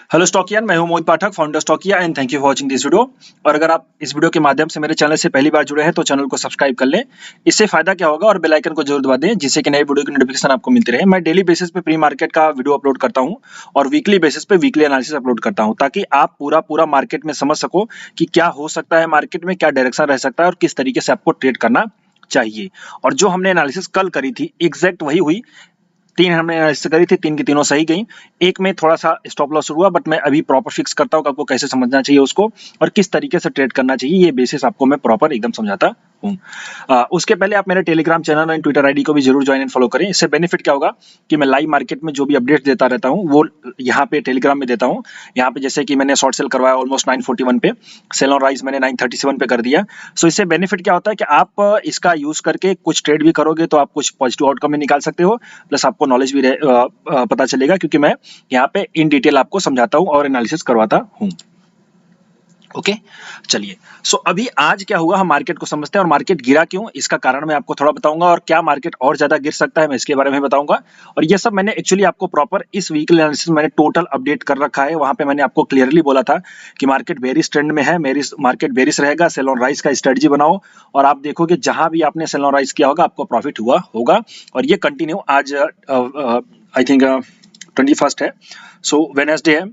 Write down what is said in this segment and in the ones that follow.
Hello Stockian, मैं हूं Mohit Pathak, founder Stockia and thank you for watching this video. और अगर आप इस वीडियो के माध्यम से मेरे चैनल से पहली बार जुड़े हैं तो चैनल को सब्सक्राइब कर लें। इससे फायदा क्या होगा और बेल आइकन को जरूर दबा दें जिससे कि नए वीडियो की नोटिफिकेशन आपको मिलती रहे। मैं डेली बेसिस पे प्री मार्केट का वीडियो अपलोड करता हूं और वीकली बेसिस पे वीकली एनालिसिस अपलोड करता हूं ताकि आप पूरा मार्केट में समझ सको कि क्या हो सकता है मार्केट में, क्या डायरेक्शन रह सकता है और किस तरीके से आपको ट्रेड करना चाहिए। और जो हमने एनालिसिस कल करी थी एग्जैक्ट वही हुई। 3 हमने एनालिसिस करी थी, 3 की तीनों सही गई। एक में थोड़ा-सा स्टॉप लॉस हुआ, बट मैं अभी प्रॉपर फिक्स करता हूँ कि आपको कैसे समझना चाहिए उसको और किस तरीके से ट्रेड करना चाहिए, ये बेसिस आपको मैं प्रॉपर एकदम समझाता हूँ। उसके पहले आप मेरे टेलीग्राम चैनल और ट्विटर आईडी को भी जरूर ज्वाइन एंड फॉलो करें। इससे बेनिफिट क्या होगा कि मैं लाइव मार्केट में जो भी अपडेट्स देता रहता हूँ वो यहाँ पे टेलीग्राम में देता हूँ। यहाँ पे जैसे कि मैंने शॉर्ट सेल करवाया ऑलमोस्ट 941 पे, सेल ऑन राइज मैंने 937 पे कर दिया। सो इससे बेनिफिट क्या होता है कि आप इसका यूज करके कुछ ट्रेड भी करोगे तो आप कुछ पॉजिटिव आउटकम भी निकाल सकते हो, प्लस आपको नॉलेज भी पता चलेगा क्योंकि मैं यहाँ पे इन डिटेल आपको समझाता हूँ और एनालिसिस करवाता हूँ। ओके, चलिए। सो अभी आज क्या हुआ हम मार्केट को समझते हैं और मार्केट गिरा क्यों, इसका कारण मैं आपको थोड़ा बताऊंगा और क्या मार्केट और ज्यादा गिर सकता है मैं इसके बारे में बताऊंगा। और ये सब मैंने एक्चुअली आपको प्रॉपर इस वीकली एनालिसिस मैंने टोटल अपडेट कर रखा है। वहां पे मैंने आपको क्लियरली बोला था कि मार्केट बेरिश ट्रेंड में है, मेरी मार्केट बेरिश रहेगा, सेल ऑन राइज का स्ट्रेटजी बनाओ और आप देखोगे जहां भी आपने सेल ऑन राइज किया होगा आपको प्रॉफिट हुआ होगा। और ये कंटिन्यू आज आई थिंक 21 है, सो वेडनेसडे है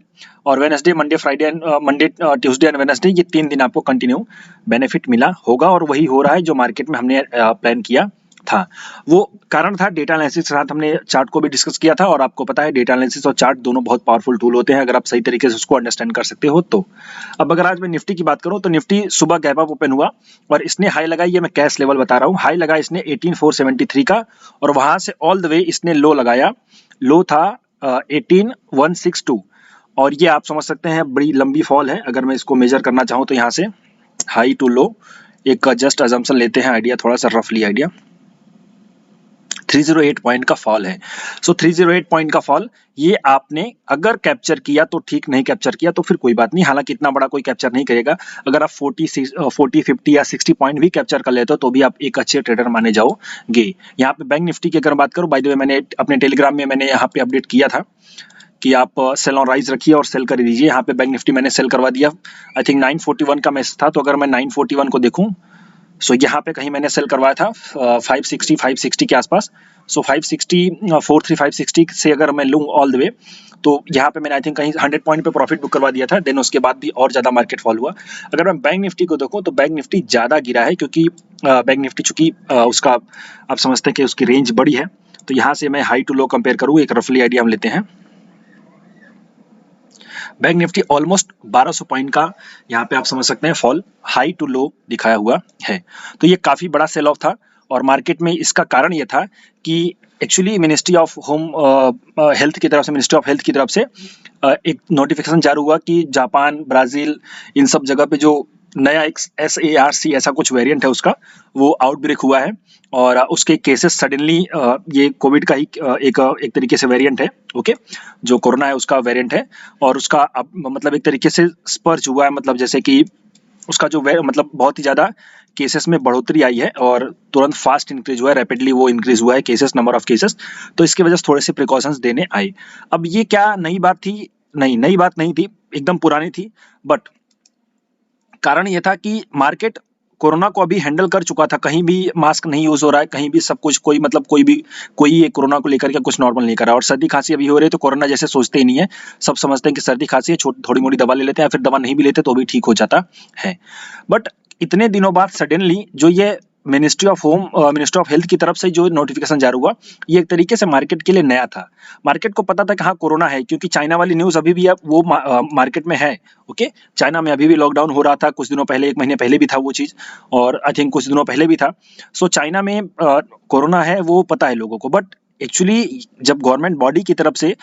और Wednesday, Monday, Friday and Monday, Tuesday and Wednesday, ये 3 दिन आपको कंटिन्यू बेनिफिट मिला होगा और वही हो रहा है जो मार्केट में हमने प्लान किया था। वो कारण था डेटा एनालिसिस के साथ हमने चार्ट को भी डिस्कस किया था और आपको पता है डेटा एनालिसिस और चार्ट दोनों बहुत पावरफुल टूल होते हैं अगर आप सही तरीके से उसको अंडरस्टैंड कर सकते हो तो। अब अगर आज मैं निफ्टी की बात करूं तो निफ्टी सुबह गैप अप ओपन हुआ और इसने हाई लगाई, ये मैं कैश लेवल बता रहा हूं, हाई लगा इसने 18473 का और वहां से ऑल द वे इसने लो लगाया, लो था 18162 और ये आप समझ सकते हैं बड़ी लंबी फॉल है। अगर मैं इसको मेजर करना चाहूँ तो यहाँ से हाई टू लो एक जस्ट अजम्पशन लेते हैं, आइडिया थोड़ा सा रफली आइडिया 308 पॉइंट का फॉल है। सो 308 पॉइंट का फॉल ये आपने अगर कैप्चर किया तो ठीक, नहीं कैप्चर किया तो फिर कोई बात नहीं, हालांकि इतना बड़ा कोई कैप्चर नहीं करेगा। अगर आप 40, 50 या 60 पॉइंट भी कैप्चर कर लेते हो तो भी आप एक अच्छे ट्रेडर माने जाओगे। यहाँ पे बैंक निफ्टी की अगर बात करूं, बाय द वे मैंने अपने टेलीग्राम में मैंने यहाँ पे अपडेट किया था कि आप सेल ऑन राइज रखिए और सेल कर दीजिए। यहाँ पे बैंक निफ्टी मैंने सेल करवा दिया, आई थिंक 941 का मैसेज था, तो अगर मैं 941 को देखूं सो यहाँ पे कहीं मैंने सेल करवाया था 560 के आसपास। सो 560, 560 से अगर मैं लूँ ऑल द वे तो यहाँ पे मैंने आई थिंक कहीं 100 पॉइंट पे प्रॉफिट बुक करवा दिया था। देन उसके बाद भी और ज़्यादा मार्केट फॉल हुआ। अगर मैं बैंक निफ्टी को देखूँ तो बैंक निफ्टी ज़्यादा गिरा है क्योंकि बैंक निफ्टी चूंकि उसका आप समझते हैं कि उसकी रेंज बड़ी है। तो यहाँ से मैं हाई टू लो कंपेयर करूँ, एक रफली आइडिया हम लेते हैं। बैंक निफ्टी ऑलमोस्ट 1200 पॉइंट का यहाँ पे आप समझ सकते हैं फॉल हाई टू लो दिखाया हुआ है। तो ये काफी बड़ा सेल ऑफ था और मार्केट में इसका कारण ये था कि actually ministry of home health की तरफ से, मिनिस्ट्री ऑफ हेल्थ की तरफ से एक नोटिफिकेशन जारी हुआ कि जापान, ब्राजील, इन सब जगह पे जो नया एक SARC ऐसा कुछ वेरिएंट है उसका वो आउटब्रेक हुआ है और उसके केसेस सडनली ये कोविड का ही एक तरीके से वेरिएंट है। ओके, जो कोरोना है उसका वेरिएंट है और उसका मतलब एक तरीके से स्पर्ज हुआ है, मतलब जैसे कि उसका जो मतलब बहुत ही ज्यादा केसेस में बढ़ोतरी आई है और तुरंत फास्ट इंक्रीज हुआ है, रैपिडली वो इंक्रीज हुआ है केसेस, नंबर ऑफ केसेस। तो इसकी वजह से थोड़े से प्रिकॉशंस देने आए। अब ये क्या नई बात थी? नहीं, नई बात नहीं थी, एकदम पुरानी थी। बट कारण ये था कि मार्केट कोरोना को अभी हैंडल कर चुका था, कहीं भी मास्क नहीं यूज हो रहा है, कहीं भी सब कुछ, कोई मतलब कोई ये कोरोना को लेकर के कुछ नॉर्मल नहीं कर रहा। और सर्दी खांसी अभी हो रही है तो कोरोना जैसे सोचते ही नहीं है, सब समझते हैं कि सर्दी खांसी है, थोड़ी मोड़ी दवा ले लेते हैं या फिर दवा नहीं भी लेते तो भी ठीक हो जाता है। बट इतने दिनों बाद सडनली जो ये मिनिस्ट्री ऑफ हेल्थ की तरफ से जो नोटिफिकेशन जारी हुआ, ये एक तरीके से मार्केट के लिए नया था। मार्केट को पता था कि हाँ कोरोना है, क्योंकि चाइना वाली न्यूज अभी भी वो मार्केट में है। ओके, चाइना में अभी भी लॉकडाउन हो रहा था कुछ दिनों पहले, 1 महीने पहले भी था वो चीज और आई थिंक कुछ दिनों पहले भी था। सो चाइना में कोरोना है वो पता है लोगों को, बट एक्चुअली जब गवर्नमेंट बॉडी की तरफ से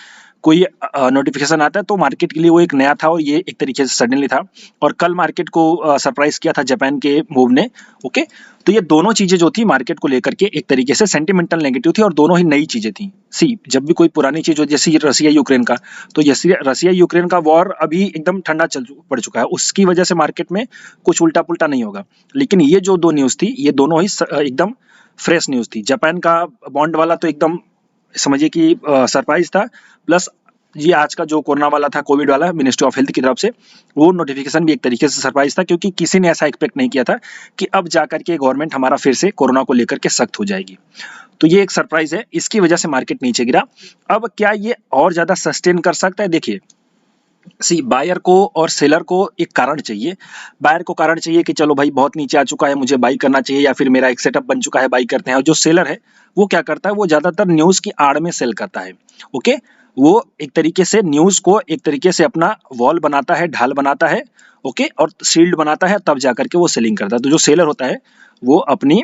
कोई नोटिफिकेशन आता है तो मार्केट के लिए वो एक नया था और ये एक तरीके से सडनली था। और कल मार्केट को सरप्राइज किया था जापान के मूव ने। ओके, तो ये दोनों चीजें जो थी मार्केट को लेकर के एक तरीके से सेंटिमेंटल नेगेटिव थी और दोनों ही नई चीजें थी। सी, जब भी कोई पुरानी चीज हो, जैसे रसिया यूक्रेन का, तो रसिया यूक्रेन का वॉर अभी एकदम ठंडा पड़ चुका है, उसकी वजह से मार्केट में कुछ उल्टा पुल्टा नहीं होगा। लेकिन ये जो दो न्यूज थी ये दोनों ही एकदम फ्रेश न्यूज थी। जापान का बॉन्ड वाला तो एकदम समझिए कि सरप्राइज था, प्लस ये आज का जो कोरोना वाला था, कोविड वाला, मिनिस्ट्री ऑफ हेल्थ की तरफ से वो नोटिफिकेशन भी एक तरीके से सरप्राइज था, क्योंकि किसी ने ऐसा एक्सपेक्ट नहीं किया था कि अब जाकर के गवर्नमेंट हमारा फिर से कोरोना को लेकर के सख्त हो जाएगी। तो ये एक सरप्राइज है, इसकी वजह से मार्केट नीचे गिरा। अब क्या ये और ज्यादा सस्टेन कर सकता है? देखिए, सी बायर को और सेलर को एक कारण चाहिए। बायर को कारण चाहिए कि चलो भाई बहुत नीचे आ चुका है, मुझे बाई करना चाहिए, या फिर मेरा एक सेटअप बन चुका है, बाई करते हैं। और जो सेलर है वो क्या करता है, वो ज्यादातर न्यूज की आड़ में सेल करता है। ओके, वो एक तरीके से न्यूज को एक तरीके से अपना वॉल बनाता है, ढाल बनाता है, ओके, और शील्ड बनाता है, तब जाकर के वो सेलिंग करता है। तो जो सेलर होता है वो अपनी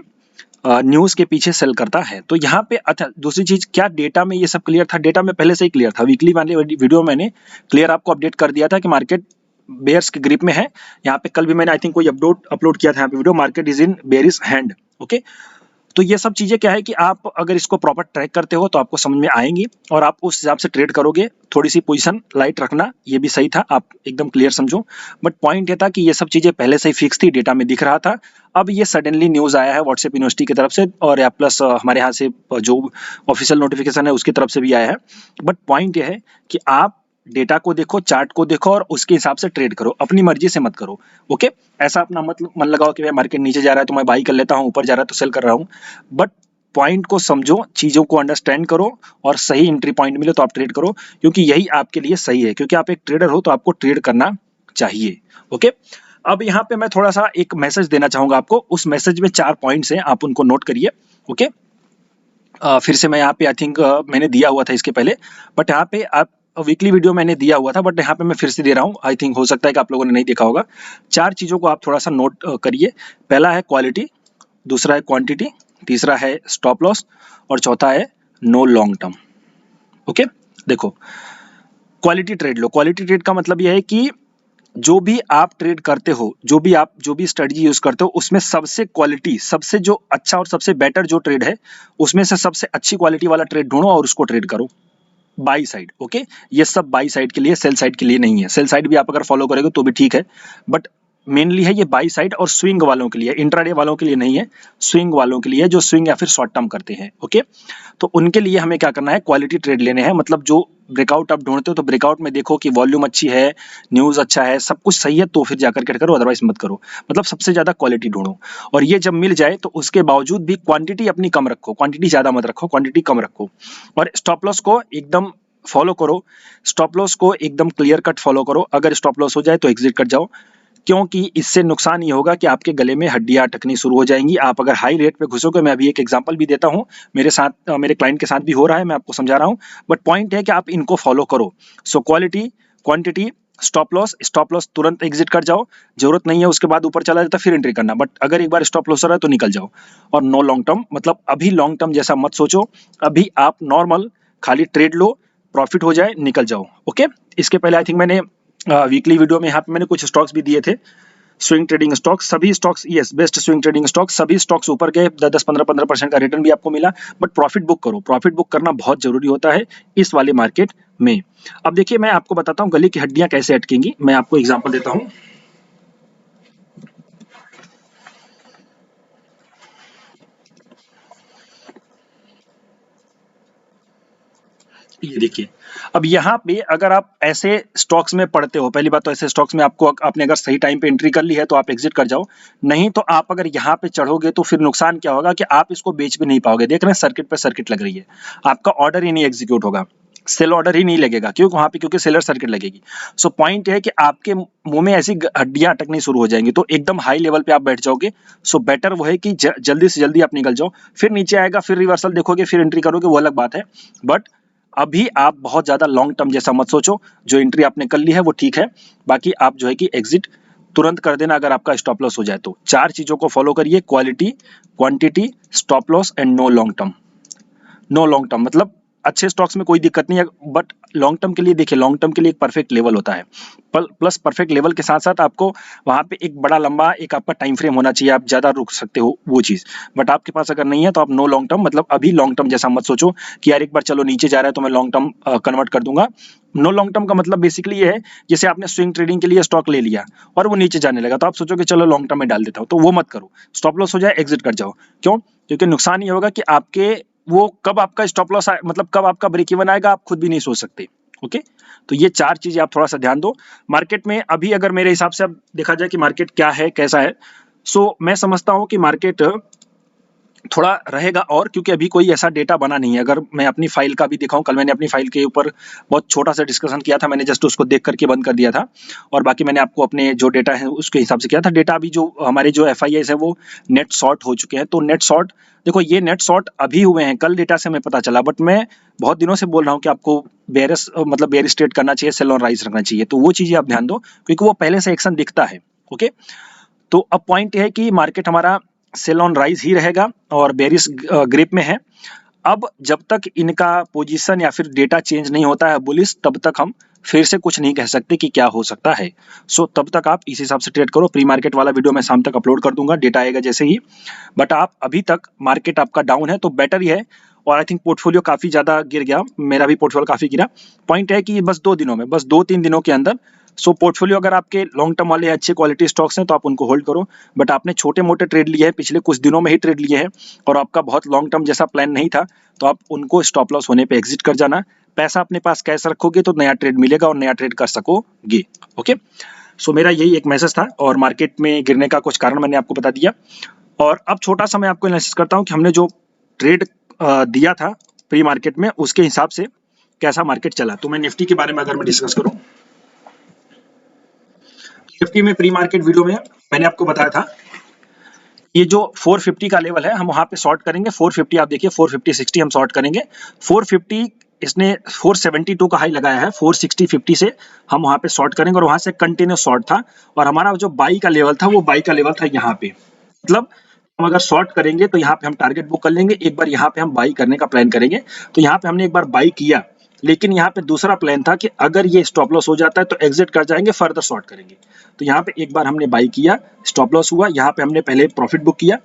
न्यूज के पीछे सेल करता है। तो यहाँ पे अच्छा, दूसरी चीज, क्या डेटा में ये सब क्लियर था? डेटा में पहले से ही क्लियर था। वीकली वाले वीडियो मैंने क्लियर आपको अपडेट कर दिया था कि मार्केट बेयर्स के ग्रिप में है। यहाँ पे कल भी मैंने आई थिंक कोई अपलोड किया था यहाँ पे video, market is in bearish hand. Okay, तो ये सब चीजें क्या है कि आप अगर इसको प्रॉपर ट्रैक करते हो तो आपको समझ में आएंगी और आप उस हिसाब से ट्रेड करोगे। थोड़ी सी पोजीशन लाइट रखना, ये भी सही था, आप एकदम क्लियर समझो। बट पॉइंट ये था कि ये सब चीजें पहले से ही फिक्स थी, डेटा में दिख रहा था। अब ये सडनली न्यूज आया है व्हाट्सएप यूनिवर्सिटी की तरफ से, और या प्लस हमारे यहाँ से जो ऑफिशियल नोटिफिकेशन है उसकी तरफ से भी आया है। बट पॉइंट ये है कि आप डेटा को देखो, चार्ट को देखो, और उसके हिसाब से ट्रेड करो, अपनी मर्जी से मत करो। ओके, ऐसा अपना मत मन लगाओ कि भाई मार्केट नीचे जा रहा है तो मैं बाई कर लेता हूँ, ऊपर जा रहा है तो सेल कर रहा हूँ। बट पॉइंट को समझो, चीजों को अंडरस्टैंड करो, और सही एंट्री पॉइंट मिले तो आप ट्रेड करो, क्योंकि यही आपके लिए सही है। क्योंकि आप एक ट्रेडर हो तो आपको ट्रेड करना चाहिए। ओके, अब यहाँ पे मैं थोड़ा सा एक मैसेज देना चाहूंगा आपको। उस मैसेज में 4 पॉइंट्स हैं, आप उनको नोट करिए। ओके, फिर से मैं यहाँ पे आई थिंक मैंने दिया हुआ था इसके पहले, बट यहाँ पे आप वीकली वीडियो मैंने दिया हुआ था, बट यहाँ पे मैं फिर से दे रहा हूँ। आई थिंक हो सकता है कि आप लोगों ने नहीं देखा होगा। 4 चीजों को आप थोड़ा सा नोट करिए। पहला है क्वालिटी, दूसरा है क्वांटिटी, तीसरा है स्टॉप लॉस, और चौथा है नो लॉन्ग टर्म। ओके, देखो, क्वालिटी ट्रेड लो। क्वालिटी ट्रेड का मतलब यह है कि जो भी आप ट्रेड करते हो, जो भी स्ट्रेटजी यूज करते हो, उसमें सबसे क्वालिटी, सबसे जो अच्छा और सबसे बेटर जो ट्रेड है, उसमें से सबसे अच्छी क्वालिटी वाला ट्रेड ढूंढो और उसको ट्रेड करो। बाई साइड, ओके, ये सब बाई साइड के लिए, सेल साइड के लिए नहीं है। सेल साइड भी आप अगर फॉलो करोगे तो भी ठीक है, बट मेनली है ये बाई साइड और स्विंग वालों के लिए, इंट्राडे वालों के लिए नहीं है, स्विंग वालों के लिए, जो स्विंग या फिर शॉर्ट टर्म करते हैं। ओके, तो उनके लिए हमें क्या करना है, क्वालिटी ट्रेड लेने हैं। मतलब जो ब्रेकआउट आप ढूंढते हो तो ब्रेकआउट में देखो कि वॉल्यूम अच्छी है, न्यूज अच्छा है, सब कुछ सही है, तो फिर जाकर के करो, अदरवाइज मत करो। मतलब सबसे ज्यादा क्वालिटी ढूंढो, और ये जब मिल जाए तो उसके बावजूद भी क्वांटिटी अपनी कम रखो, क्वांटिटी ज्यादा मत रखो, क्वांटिटी कम रखो। और स्टॉप लॉस को एकदम फॉलो करो, स्टॉप लॉस को एकदम क्लियर कट फॉलो करो। अगर स्टॉप लॉस हो जाए तो एग्जिट कर जाओ, क्योंकि इससे नुकसान ये होगा कि आपके गले में हड्डियां अटकनी शुरू हो जाएंगी। आप अगर हाई रेट पे घुसोगे, मैं अभी एक एग्जांपल भी देता हूं, मेरे साथ मेरे क्लाइंट के साथ भी हो रहा है, मैं आपको समझा रहा हूं। बट पॉइंट है कि आप इनको फॉलो करो। So quality, quantity, stop loss तुरंत एग्जिट कर जाओ। जरूरत नहीं है उसके बाद ऊपर चला जाता फिर एंट्री करना, बट अगर एक बार स्टॉप लॉस हो रहा है तो निकल जाओ। और नो लॉन्ग टर्म, मतलब अभी लॉन्ग टर्म जैसा मत सोचो, अभी आप नॉर्मल खाली ट्रेड लो, प्रॉफिट हो जाए निकल जाओ। ओके, इसके पहले आई थिंक मैंने वीकली वीडियो में यहाँ पे मैंने कुछ स्टॉक्स भी दिए थे, स्विंग ट्रेडिंग स्टॉक्स, सभी stocks, yes, best swing trading stocks, सभी स्टॉक्स ऊपर गए, 10-15% का रिटर्न भी आपको मिला। बट प्रॉफिट बुक करो, प्रॉफिट बुक करना बहुत जरूरी होता है इस वाले मार्केट में। अब देखिए, मैं आपको बताता हूँ गले की हड्डियां कैसे अटकेंगी। मैं आपको एग्जांपल देता हूँ। ये देखिए, अब यहाँ पे अगर आप ऐसे स्टॉक्स में पढ़ते हो, पहली बात तो ऐसे स्टॉक्स में आपने अगर सही टाइम पे एंट्री कर ली है तो आप एग्जिट कर जाओ। नहीं तो आप अगर यहाँ पे चढ़ोगे तो फिर नुकसान क्या होगा कि आप इसको बेच भी नहीं पाओगे। देख रहे हैं सर्किट पे सर्किट लग रही है, आपका ऑर्डर ही नहीं एग्जीक्यूट होगा, सेल ऑर्डर ही नहीं लगेगा। क्यों? वहां पे क्योंकि सेलर सर्किट लगेगी। सो पॉइंट है कि आपके मुंह में ऐसी हड्डियां अटकनी शुरू हो जाएंगी, तो एकदम हाई लेवल पे आप बैठ जाओगे। सो बेटर वो है कि जल्दी से जल्दी आप निकल जाओ। फिर नीचे आएगा, फिर रिवर्सल देखोगे, फिर एंट्री करोगे, वो अलग बात है। बट अभी आप बहुत ज्यादा लॉन्ग टर्म जैसा मत सोचो। जो एंट्री आपने कर ली है वो ठीक है, बाकी आप जो है कि एग्जिट तुरंत कर देना अगर आपका स्टॉप लॉस हो जाए तो। 4 चीजों को फॉलो करिए, quality, quantity, stop loss and no long term. No long term मतलब अच्छे स्टॉक्स में कोई दिक्कत नहीं है, बट लॉन्ग टर्म के लिए देखिए, लॉन्ग टर्म के लिए एक परफेक्ट लेवल होता है। प्लस परफेक्ट लेवल के साथ साथ आपको वहां पे एक बड़ा लंबा एक आपका टाइम फ्रेम होना चाहिए, आप ज्यादा रुक सकते हो वो चीज। बट आपके पास अगर नहीं है तो आप नो लॉन्ग टर्म, मतलब अभी लॉन्ग टर्म जैसा मत सोचो कि यार एक बार चलो नीचे जा रहा है तो मैं लॉन्ग टर्म कन्वर्ट कर दूंगा। नो लॉन्ग टर्म का मतलब बेसिकली ये है, जैसे आपने स्विंग ट्रेडिंग के लिए स्टॉक ले लिया और वो नीचे जाने लगा, तो आप सोचो कि चलो लॉन्ग टर्म में डाल देता हूँ, तो वो मत करो। स्टॉप लॉस हो जाए एग्जिट कर जाओ। क्यों? क्योंकि नुकसान ये होगा कि आपके वो कब आपका स्टॉप लॉस मतलब कब आपका ब्रेक इवन आएगा आप खुद भी नहीं सोच सकते। ओके, तो ये 4 चीजें आप थोड़ा सा ध्यान दो। मार्केट में अभी अगर मेरे हिसाब से अब देखा जाए कि मार्केट क्या है, कैसा है, सो मैं समझता हूँ कि मार्केट थोड़ा रहेगा, और क्योंकि अभी कोई ऐसा डेटा बना नहीं है। अगर मैं अपनी फाइल का भी दिखाऊं, कल मैंने अपनी फाइल के ऊपर बहुत छोटा सा डिस्कशन किया था, मैंने जस्ट उसको देख करके बंद कर दिया था, और बाकी मैंने आपको अपने जो डेटा है उसके हिसाब से किया था। डेटा अभी जो हमारे जो FIIs है वो नेट शॉर्ट हो चुके हैं। तो नेट शॉर्ट देखो, ये नेट शॉर्ट अभी हुए हैं, कल डेटा से हमें पता चला, बट मैं बहुत दिनों से बोल रहा हूँ कि आपको बेयरिश मतलब बेयरिश ट्रेड करना चाहिए, सेल और राइज रखना चाहिए। तो वो चीजें आप ध्यान दो, क्योंकि वो पहले से एक्शन दिखता है। ओके, तो अब पॉइंट ये है कि मार्केट हमारा सेल ऑन राइज ही रहेगा और बेरिश ग्रिप में है। अब जब तक इनका पोजीशन या फिर डेटा चेंज नहीं होता है बुलिश, तब तक हम फिर से कुछ नहीं कह सकते कि क्या हो सकता है। सो तब तक आप इस हिसाब से ट्रेड करो। प्री मार्केट वाला वीडियो मैं शाम तक अपलोड कर दूंगा, डेटा आएगा जैसे ही। बट आप अभी तक मार्केट आपका डाउन है तो बेटर ही है, और आई थिंक पोर्टफोलियो काफी ज्यादा गिर गया, मेरा भी पोर्टफोलियो काफी गिरा। पॉइंट है कि बस 2 दिनों में, बस 2-3 दिनों के अंदर, सो पोर्टफोलियो अगर आपके लॉन्ग टर्म वाले अच्छे क्वालिटी स्टॉक्स हैं तो आप उनको होल्ड करो। बट आपने छोटे मोटे ट्रेड लिए हैं, पिछले कुछ दिनों में ही ट्रेड लिए हैं, और आपका बहुत लॉन्ग टर्म जैसा प्लान नहीं था, तो आप उनको स्टॉप लॉस होने पे एग्जिट कर जाना। पैसा अपने पास कैश रखोगे तो नया ट्रेड मिलेगा और नया ट्रेड कर सकोगे। ओके, सो मेरा यही एक मैसेज था, और मार्केट में गिरने का कुछ कारण मैंने आपको बता दिया। और अब छोटा सा मैं आपको एनालिसिस करता हूँ कि हमने जो ट्रेड दिया था प्री मार्केट में, उसके हिसाब से कैसा मार्केट चला। तो मैं निफ्टी के बारे में अगर मैं डिस्कस करूं, निफ्टी में प्री मार्केट वीडियो में मैंने आपको बताया था, ये जो 450 का लेवल है हम वहां पे शॉर्ट करेंगे। 450 आप देखिए, 450-60 हम शॉर्ट करेंगे। 450 इसने 472 का हाई लगाया है, 460-50 से हम वहां पे शॉर्ट करेंगे, और वहां से कंटिन्यू शॉर्ट था। और हमारा जो बाई का लेवल था वो बाई का लेवल था यहाँ पे। मतलब हम अगर शॉर्ट करेंगे तो यहाँ पे हम टारगेट बुक कर लेंगे, एक बार यहाँ पे हम बाई करने का प्लान करेंगे। तो यहाँ पे हमने एक बार बाई किया, लेकिन यहाँ पे दूसरा प्लान था कि अगर ये स्टॉप लॉस हो जाता है तो एग्जिट कर जाएंगे, फर्दर शॉर्ट करेंगे। तो यहाँ पे एक बार हमने बाई किया, स्टॉप लॉस हुआ, यहाँ पे हमने पहले प्रॉफिट बुक किया,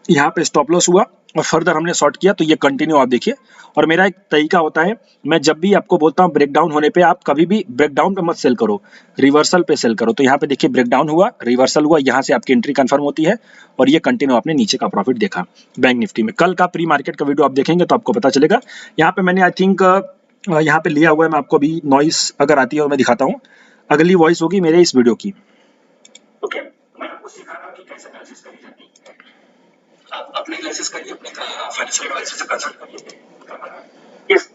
यहाँ पे स्टॉप लॉस हुआ, और फर्दर हमने शॉर्ट किया। तो ये कंटिन्यू आप देखिए। और मेरा एक तरीका होता है, मैं जब भी आपको बोलता हूँ ब्रेकडाउन होने पे, आप कभी भी ब्रेकडाउन पे मत सेल करो, रिवर्सल पे सेल करो। तो यहाँ पे देखिए ब्रेकडाउन हुआ, रिवर्सल हुआ, यहाँ से आपकी एंट्री कंफर्म होती है, और ये कंटिन्यू आपने नीचे का प्रॉफिट देखा बैंक निफ्टी में। कल का प्री मार्केट का वीडियो आप देखेंगे तो आपको पता चलेगा। यहाँ पे मैंने आई थिंक यहाँ पे लिया हुआ है, मैं आपको अभी नॉइस अगर आती है और मैं दिखाता हूँ, अगली वॉइस होगी मेरे इस वीडियो की। ओके, मैं आपको सिखा रहा हूँ कि कैसे एनालिसिस करी जाती है। आप अपने एनालिसिस करिए, अपने फाइनेंशियल एनालिसिस से कंसल्ट करिए। इस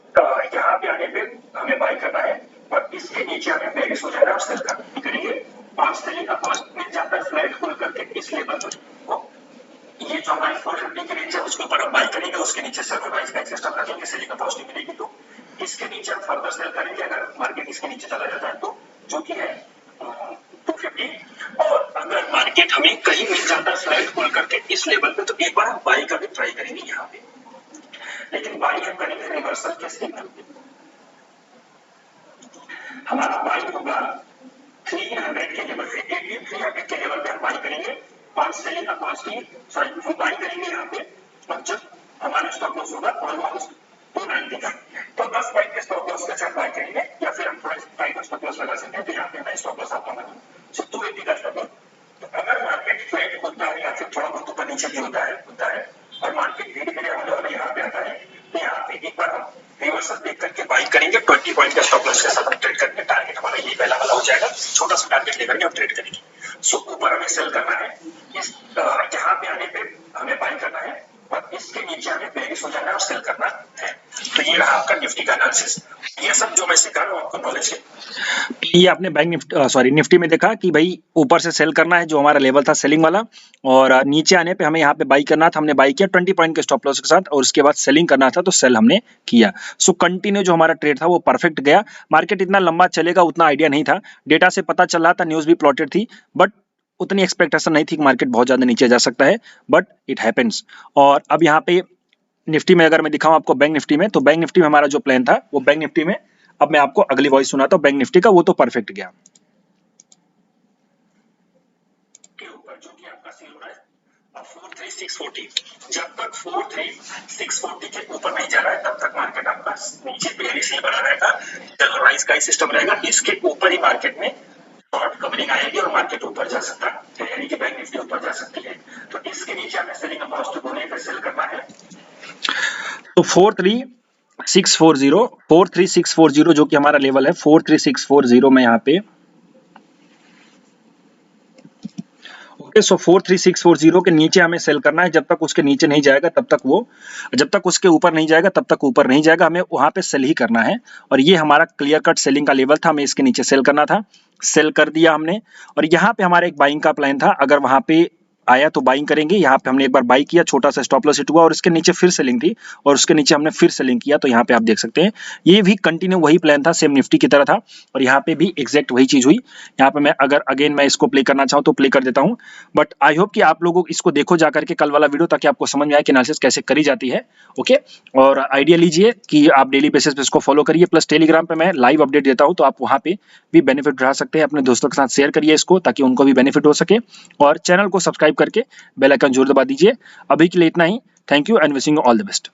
यहाँ पे आने पे हमें बाय करना है, और इसके नीचे हमें बेरिश हो जाना है और सेल करना करेंगे। 5 सेलिंग का कॉस्ट मिल जाता है फ्लैट खोल करके इस लेवल पर। ये जो हमारी 450 के नीचे उसके ऊपर हम बाय करेंगे, उसके नीचे सेल प्राइस का सिस्टम रखेंगे, सेलिंग का कॉस्ट मिलेगी तो इसके नीचे हम फर्दर सेल करेंगे अगर मार्केट इसके नीचे चला जाता है तो, जो कि है 250। और अगर मार्केट हमें कहीं मिल जाता है फ्लैट खोल करके इस लेवल पे, तो एक बार हम बाई का भी ट्राई करेंगे यहाँ पे, लेकिन बाई हम करेंगे रिवर्सल के सिग्नल पे। हमारा बाई होगा 300 के लेवल पे, 300 के लेवल पे हम बाई करेंगे। 5 सेलिंग का कॉस्ट ही सॉरी वो बाई करेंगे यहाँ पे, और जब हमारा स्टॉप लॉस होगा ऑलमोस्ट 290 का, तो 10 पॉइंट के स्टॉप लॉस के साथ बाई करेंगे, या फिर हम थोड़ा टाइम स्टॉप लॉस लगा सकते हैं। तो यहाँ पे मैं स्टॉप लॉस आपको लगा 280 का स्टॉप लॉस। तो अगर मार्केट फ्लैट होता है या फिर थोड़ा बहुत ऊपर नीचे भी होता है और मार्केट धीरे धीरे हम यहाँ पे आता है, तो यहाँ पे एक बार हम रिवर्सल देख करके बाई करेंगे, 20 पॉइंट का स्टॉप लॉस के साथ हम ट्रेड करेंगे। टारगेट हमारा ये पहला वाला हो जाएगा, छोटा सा टारगेट लेकर के हम ट्रेड करेंगे। सो ऊपर हमें सेल करना है, इस यहाँ पे आने पे हमें बाई करना है, और इसके नीचे हमें बेरिश हो जाना है और सेल करना है। तो ये रहा आपका निफ्टी का एनालिसिस। ये सब जो मैं सिखा रहा हूँ आपको नॉलेज है। ये आपने बैंक निफ्टी सॉरी निफ्टी में देखा कि भाई ऊपर से सेल करना है, जो हमारा लेवल था सेलिंग वाला, और नीचे आने पे हमें यहाँ पे बाई करना था, हमने बाई किया 20 पॉइंट के स्टॉप लॉस के साथ, और उसके बाद सेलिंग करना था तो सेल हमने किया। सो कंटिन्यू जो हमारा ट्रेड था वो परफेक्ट गया। मार्केट इतना लंबा चलेगा उतना आइडिया नहीं था, डेटा से पता चल रहा था, न्यूज भी प्लॉटेड थी, बट उतनी एक्सपेक्टेशन नहीं थी कि मार्केट बहुत ज्यादा नीचे जा सकता है, बट इट हैपेंस। और अब यहाँ पे निफ्टी में अगर मैं दिखाऊं आपको बैंक निफ्टी में, तो बैंक निफ्टी में हमारा जो प्लान था वो बैंक निफ्टी में, अब मैं आपको अगली वॉइस सुनाता हूं बैंक निफ्टी का, वो तो परफेक्ट गया के ऊपर, जो कि आपका सेल हो रहा है 43640। जब तक 43640 के ऊपर नहीं जा रहा है तब तक मार्केट आपका नीचे बेरिश ही बना रहेगा, राइज का ही सिस्टम रहेगा। इसके ऊपर ही मार्केट में शॉर्ट कवरिंग आएगी और मार्केट ऊपर जा सकता है, यानी कि बैंक निफ्टी ऊपर जा सकती है। तो इसके नीचे हमें सेलिंग का कॉस्ट होने पे सेल करना है। तो 640 43640 जो कि हमारा लेवल है 43640 में यहाँ पे ओके। सो 43640 के नीचे हमें सेल करना है। जब तक उसके नीचे नहीं जाएगा तब तक वो, जब तक उसके ऊपर नहीं जाएगा तब तक ऊपर नहीं जाएगा, हमें वहां पे सेल ही करना है। और ये हमारा क्लियर कट सेलिंग का लेवल था, हमें इसके नीचे सेल करना था, सेल कर दिया हमने। और यहाँ पे हमारा एक बाइंग का प्लान था, अगर वहां पे आया तो बाइंग करेंगे। यहाँ पे हमने एक बार बाई किया, छोटा सा स्टॉप लॉस हिट हुआ और इसके नीचे फिर सेलिंग थी और उसके नीचे हमने फिर सेलिंग किया। तो यहाँ पे आप देख सकते हैं ये भी कंटिन्यू वही प्लान था, सेम निफ्टी की तरह था और यहाँ पे भी एग्जैक्ट वही चीज हुई। यहाँ पे मैं अगर अगेन मैं इसको प्ले करना चाहूँ तो प्ले कर देता हूँ। बट आई होप कि आप लोगों इसको देखो जाकर के कल वाला वीडियो, ताकि आपको समझ में आए कि एनालिसिस कैसे करी जाती है। ओके, और आइडिया लीजिए कि आप डेली बेसिस पे इसको फॉलो करिए। प्लस टेलीग्राम पे मैं लाइव अपडेट देता हूँ, तो आप वहाँ पे भी बेनिफिट उठा सकते हैं। अपने दोस्तों के साथ शेयर करिए इसको, ताकि उनको भी बेनिफिट हो सके। और चैनल को सब्सक्राइब करके बेल आइकन जरूर दबा दीजिए। अभी के लिए इतना ही। Thank you and wishing you all the best.